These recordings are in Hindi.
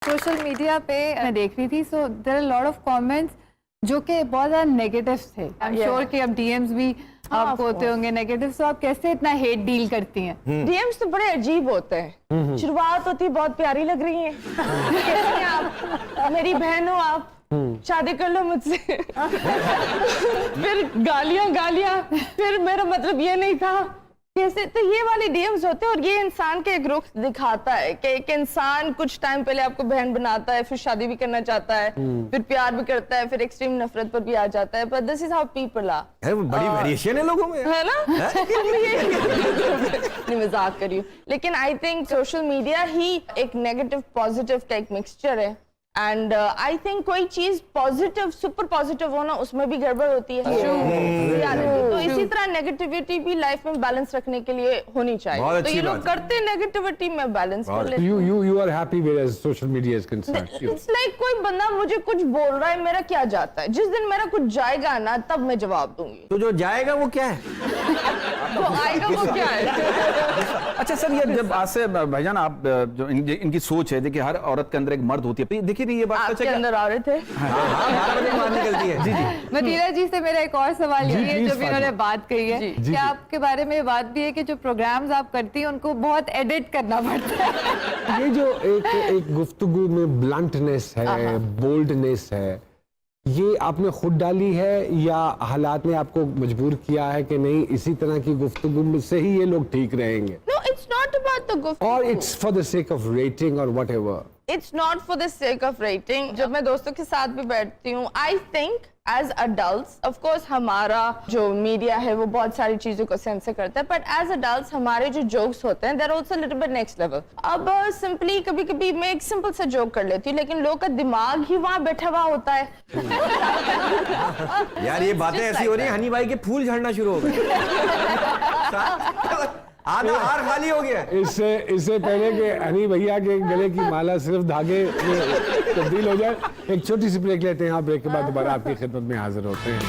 सोशल मीडिया पे मैं देख रही थी, so there are lot of comments जो कि बहुत ज़्यादा नेगेटिव थे। आई एम श्योर कि अब डीएम्स भी आपको होते होंगे नेगेटिव, सो आप कैसे इतना हेट डील करती हैं? डीएम्स तो बड़े अजीब होते हैं। शुरुआत होती है बहुत प्यारी लग रही है, कैसी हैं आप, मेरी बहन हो आप, शादी कर लो मुझसे। फिर गालियां, फिर मेरा मतलब ये नहीं था, कैसे, तो ये वाले डीएम्स होते हैं। और ये इंसान के एक रुख दिखाता है कि एक इंसान कुछ टाइम पहले आपको बहन बनाता है, फिर शादी भी करना चाहता है, फिर प्यार भी करता है, फिर एक्सट्रीम नफरत पर भी आ जाता है। But this is how people are. बड़ी वेरिएशन है लोगों में, है ना? नहीं, मजाक कर रही हूँ, लेकिन आई थिंक सोशल मीडिया ही एक नेगेटिव पॉजिटिव का एक मिक्सचर है। एंड आई थिंक कोई चीज पॉजिटिव, सुपर पॉजिटिव हो ना, उसमें भी गड़बड़ होती है। तो इसी तरह नेगेटिविटी भी लाइफ में बैलेंस रखने के लिए होनी चाहिए। तो ये लोग करते हैं नेगेटिविटी में बैलेंस कर लेते हैं। You are happy whereas social media is concerned. It's like कोई बंदा मुझे कुछ बोल रहा है, मेरा क्या जाता है? जिस दिन मेरा कुछ जाएगा ना, तब मैं जवाब दूंगी। तो जो जाएगा वो क्या है? तो आएगा वो क्या है? अच्छा सर, ये जब आज से भाईजान आप जो इनकी सोच है, देखिए हर औरत के अंदर एक मर्द होती है, देखिए ये बात आपके अंदर औरत है। निकलती है। जी जी। मतीरा जी से मेरा एक और सवाल ये है, जो भी इन्होंने बात कही है, जी। क्या आपके बारे में बात भी है कि जो प्रोग्राम्स आप करती हैं उनको बहुत एडिट करना पड़ता है? ये जो एक गुफ्तगू में ब्लंटनेस है, बोल्डनेस है, ये आपने खुद डाली है या हालात ने आपको मजबूर किया है कि नहीं इसी तरह की गुफ्तगू से ही ये लोग ठीक रहेंगे? No, it's not about the गुफ्तगू। Or it's for the sake of rating or whatever? It's not for the sake of rating। जब मैं दोस्तों के साथ भी बैठती हूँ, I think as adults, of course हमारा जो मीडिया है वो बहुत सारी चीजों को सेंसर करता है, but as adults हमारे जो जोक्स होते हैं they're also a little bit next level। अब सिंपली कभी-कभी मैं एक सिंपल सा जोक कर लेती हूँ, लेकिन लोग का दिमाग ही वहाँ बैठा हुआ होता है। यार ये बातें ऐसी हो रही है, हनी भाई के फूल झड़ना शुरू हो गए। आधा हार खाली हो गया। इससे पहले कि हनी भैया के गले की माला सिर्फ धागे में तब्दील हो जाए, एक छोटी सी ब्रेक लेते हैं। ब्रेक के बाद दोबारा आपकी खिदमत में हाजिर होते हैं।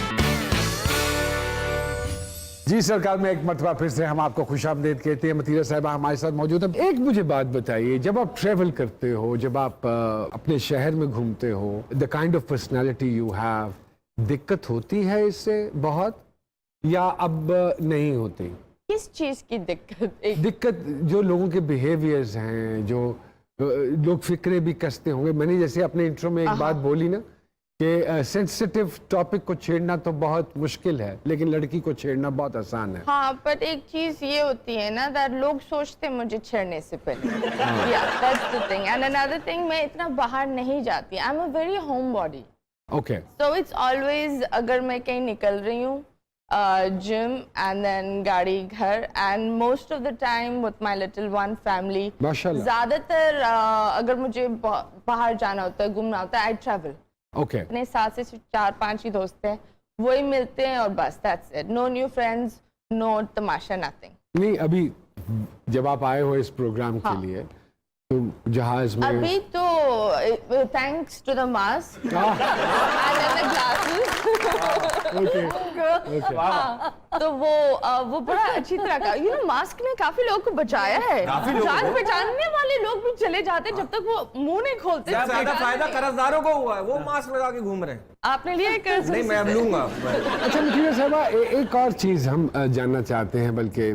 जी सरकार में एक मरतबा फिर से हम आपको खुशामदीद कहते हैं। मतीरा साहिबा हमारे साथ मौजूद है। एक मुझे बात बताइए, जब आप ट्रेवल करते हो, जब आप अपने शहर में घूमते हो, the kind of personality you have, दिक्कत होती है इससे बहुत या अब नहीं होती? किस चीज की दिक्कत? दिक्कत जो लोगों के बिहेवियर्स हैं, जो लोग फिक्रे भी कसते होंगे। मैंने जैसे अपने इंट्रो में एक बात बोली ना कि सेंसिटिव टॉपिक को छेड़ना तो बहुत मुश्किल है, लेकिन लड़की को छेड़ना बहुत आसान है। हाँ, बट एक चीज ये होती है ना, दैट लोग सोचते हैं मुझे छेड़ने से पहले। या that's the thing. And another thing, मैं इतना बाहर नहीं जाती। I am a very home body. Okay. So it's always, अगर मैं कहीं निकल रही हूँ, जिम एंड देन गाड़ी, घर, and most of the time with my little one family. माशाल्लाह। ज्यादातर अगर मुझे बाहर जाना होता है, घूमना होता है, आई ट्रैवल। ओके। अपने साथ से 4-5 ही दोस्त हैं, वही मिलते हैं और बस, that's it. No new friends, no तमाशा, नथिंग। नहीं, अभी जब आप आए हो इस प्रोग्राम के लिए, तो जहाज में अभी तो thanks to the mask and the glasses, तो वो बड़ा अच्छी तरह का, यू नो, मास्क ने काफी लोगों को बचाया है। जान पहचानने वाले लोग भी चले जाते हैं जब तक वो मुंह नहीं खोलते। ज्यादा फायदा कर्जदारों को हुआ है, वो मास्क लगा के घूम रहे हैं। आपने लिया कर्ज? नहीं, मैं अब लूंगा। अच्छा मतीरा साहिबा, एक और चीज हम जानना चाहते हैं, बल्कि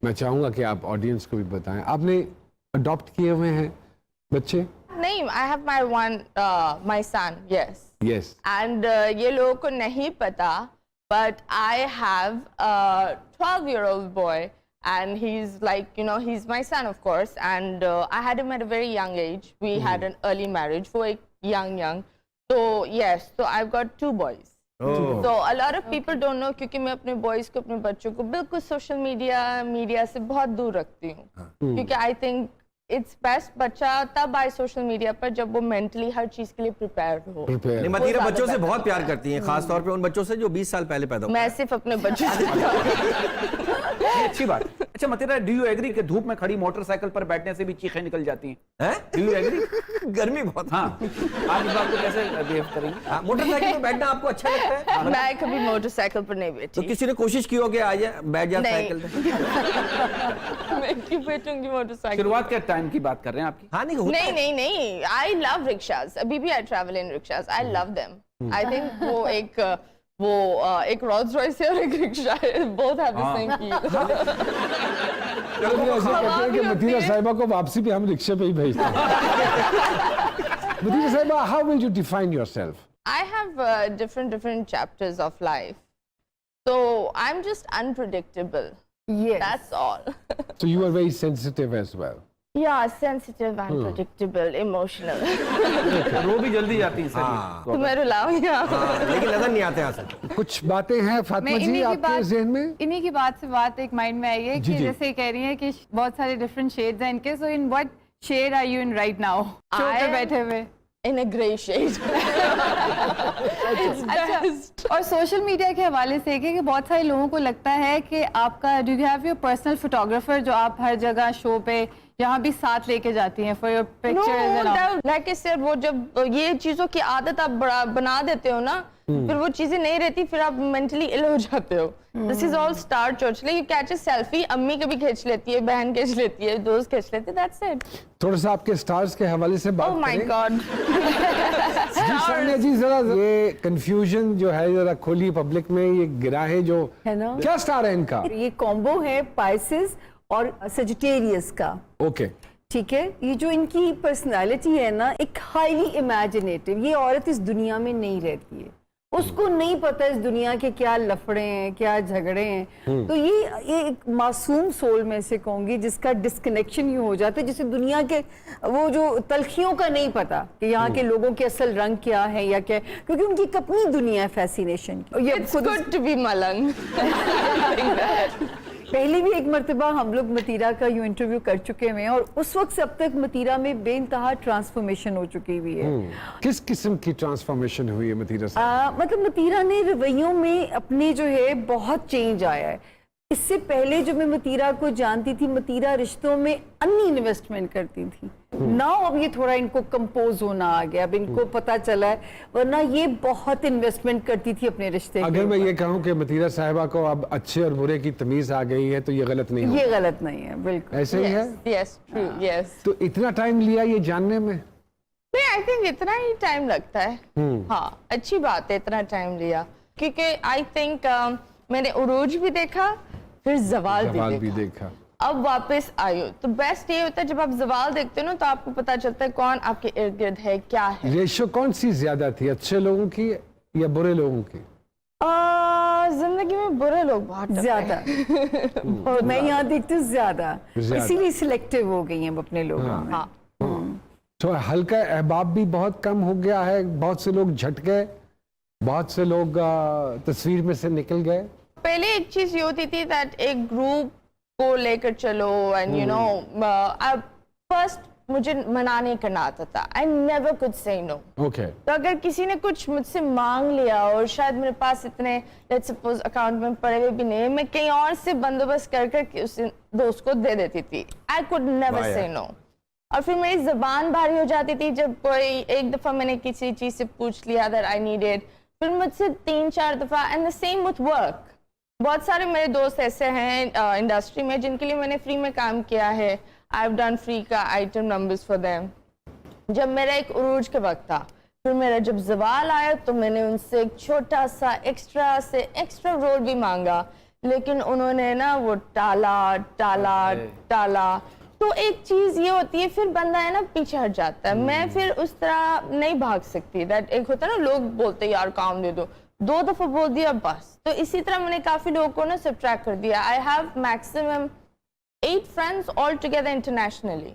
मैं चाहूंगा कि आप ऑडियंस को भी बताएं, आपने अडॉप्ट किए हुए हैं बच्चे? नहीं, I have my one, my son, yes. Yes. And ये लोगों को नहीं पता, but I have a 12-year-old boy, and he's like, you know, he's my son, of course, and I had him at a very young age. We had an early marriage, वो एक young. So yes, so I've got 2 boys. So a lot of people don't know, क्योंकि मैं अपने boys को, अपने बच्चों को बिल्कुल social media से बहुत दूर रखती हूँ, क्योंकि I think इट्स बेस्ट बच्चा तब आए सोशल मीडिया पर जब वो मेंटली हर चीज के लिए प्रिपेयर्ड हो। मतीरा बच्चों से बहुत प्यार करती हैं, खास तौर पे उन बच्चों से जो 20 साल पहले पैदा हुए। मैं सिर्फ अपने बच्चों से ये अच्छी बात। अच्छा मतीरा, डू यू एग्री कि धूप में खड़ी मोटरसाइकिल पर बैठने से भी चीखें निकल जाती हैं? हैं? Do you agree? गर्मी बहुत। हाँ, आप इस बात को कैसे बिहेव करेंगे? हाँ, मोटरसाइकिल पे बैठना आपको अच्छा लगता है? मैं कभी मोटरसाइकिल पर नहीं तो बैठी। किसी ने कोशिश की हो कि आज बैठ जा नहीं। साइकिल पे? मैं क्यों बैठूंगी मोटरसाइकिल? शुरुआत के टाइम की बात कर रहे हैं आपकी? हाँ नहीं होता है। नहीं, आई लव रिक्शाज। अभी भी I travel in rickshaws. I love them. I think वो एक रोल्स रॉयस है और एक रिक्शा है, बोथ हैव द सेम की। चलो ऐसे कहते हैं कि मतीरा साहिबा को वापसी पे हम रिक्शे पे ही भेजते हैं। मतीरा साहिबा, how will you define yourself? I have different chapters of life, so I'm just unpredictable. Yes. That's all. So you are very sensitive as well. Yeah, sensitive, unpredictable, emotional. रो भी जल्दी जाती हैं हाँ। सर। तो मैं रुलाऊं यहाँ? हाँ, लेकिन नजर नहीं आते आंसू। कुछ बातें हैं फातिमा जी आपके जहन में? इन्हीं की बात से बात एक माइंड में आई है जी, कि जी। जैसे कह रही है कि बहुत सारे डिफरेंट शेड्स हैं इनके, so in what shade are you in right now show I पे am- बैठे हुए? In a grey shade. It's best. और सोशल मीडिया के हवाले से कि बहुत सारे लोगों को लगता है कि आपका do you have your personal photographer जो आप हर जगह शो पे जहाँ भी साथ लेके जाती हैं for your No, pictures? like I said, वो जब ये चीजों की आदत आप बना देते हो ना, फिर वो चीजें नहीं रहती, फिर आप मेंटली इल हो जाते हो। दिस इज ऑल स्टार चोच। Like you catch a selfie, अम्मी कभी खींच लेती है, बहन खींच लेती है, दोस्त खींच लेते हैं, दैट्स इट। थोड़ा सा आपके स्टार्स के हवाले से बात ओह माय करें। गॉड। जी सानिया जी, जरा ये कंफ्यूजन जो है जरा खोली पब्लिक में, ये गिरा है जो है ना? क्या स्टार है इनका? ये कॉम्बो है पाइसेस और सजिटेरियस का। ओके, ठीक है, ये जो इनकी पर्सनालिटी है ना, एक हाईली इमेजिनेटिव। ये औरत इस दुनिया में नहीं रहती है, उसको नहीं पता इस दुनिया के क्या लफड़े हैं, क्या झगड़े हैं। तो ये एक मासूम सोल में से कहूंगी जिसका डिस्कनेक्शन यूं हो जाता है, जिसे दुनिया के वो जो तलखियों का नहीं पता कि यहाँ के लोगों के असल रंग क्या है या क्या, क्योंकि उनकी एक अपनी दुनिया है फैसिनेशन की। ये It's good to be मलंग। पहले भी एक मर्तबा हम लोग मतीरा का यूं इंटरव्यू कर चुके हैं और उस वक्त से अब तक मतीरा में बेइंतहा ट्रांसफॉर्मेशन हो चुकी हुई है। किस किस्म की ट्रांसफॉर्मेशन हुई है मतीरा साहब? मतलब मतीरा ने रवैयों में अपने जो है बहुत चेंज आया है। इससे पहले जो मैं मतीरा को जानती थी, मतीरा रिश्तों में अन्य इन्वेस्टमेंट करती थी। नाउ अब ये थोड़ा इनको कंपोज होना आ गया, अब इनको पता चला है, वरना ये बहुत इन्वेस्टमेंट करती थी अपने रिश्ते के अगर मैं ऊपर। ये कहूँ कि मतीरा साहिबा को अब अच्छे और बुरे की तमीज आ गई है तो ये गलत नहीं है? ये गलत नहीं है, बिल्कुल। ऐसे ही है? Yes, true, yes. तो इतना टाइम लिया ये जानने में? नहीं, आई थिंक इतना ही टाइम लगता है। हाँ, अच्छी बात है इतना टाइम लिया, क्योंकि आई थिंक मैंने उरूज भी देखा, फिर जवाल सवाल भी भी देखा, देखा। अब वापस आई हो। तो बेस्ट ये होता है जब आप जवाल देखते हो ना, तो आपको पता चलता है कौन आपके इर्द गिर्द है, क्या है। रेशो कौन सी ज्यादा थी, अच्छे लोगों की या बुरे लोगों की? जिंदगी में बुरे लोग बहुत टफ ज्यादा हैं। और मैं यहाँ देखती हूँ ज्यादा, ज्यादा। इसीलिए सिलेक्टिव हो गई हैं अपने लोगों में। हाँ, तो हल्का अहबाब भी बहुत कम हो गया है, बहुत से लोग झट गए, बहुत से लोग तस्वीर में से निकल गए। पहले एक चीज ये होती थी दैट एक ग्रुप को लेकर चलो एंड यू नो, फर्स्ट मुझे मना नहीं करना आता था। I never could say no. Okay, तो अगर किसी ने कुछ मुझसे मांग लिया और शायद मेरे पास इतने लेट्स सपोज अकाउंट में पड़े हुए भी नहीं, मैं कहीं और से बंदोबस्त कर कर उस दोस्त को दे देती थी। I could never say no. और फिर मेरी जबान भारी हो जाती थी जब कोई एक दफा मैंने किसी चीज से पूछ लिया दैट आई नीडेड, फिर मुझसे 3-4 दफा। And the same with work. बहुत सारे मेरे दोस्त ऐसे हैं इंडस्ट्री में जिनके लिए मैंने फ्री में काम किया है। आई हैव डन फ्री का आइटम नंबर्स फॉर देम। जब मेरा एक उरूज के वक्त था, फिर मेरा जब जवाल आया तो मैंने उनसे एक छोटा सा एक्स्ट्रा रोल भी मांगा, लेकिन उन्होंने ना वो टाला। तो एक चीज ये होती है, फिर बंदा है ना पीछे हट जाता है। मैं फिर उस तरह नहीं भाग सकती। दैट एक होता है ना, लोग बोलते यार काम दे दो, 2 दफा बोल दिया बस। तो इसी तरह मैंने काफी लोगों को ना सब्ट्रैक्ट कर दिया। I have maximum 8 friends all together internationally.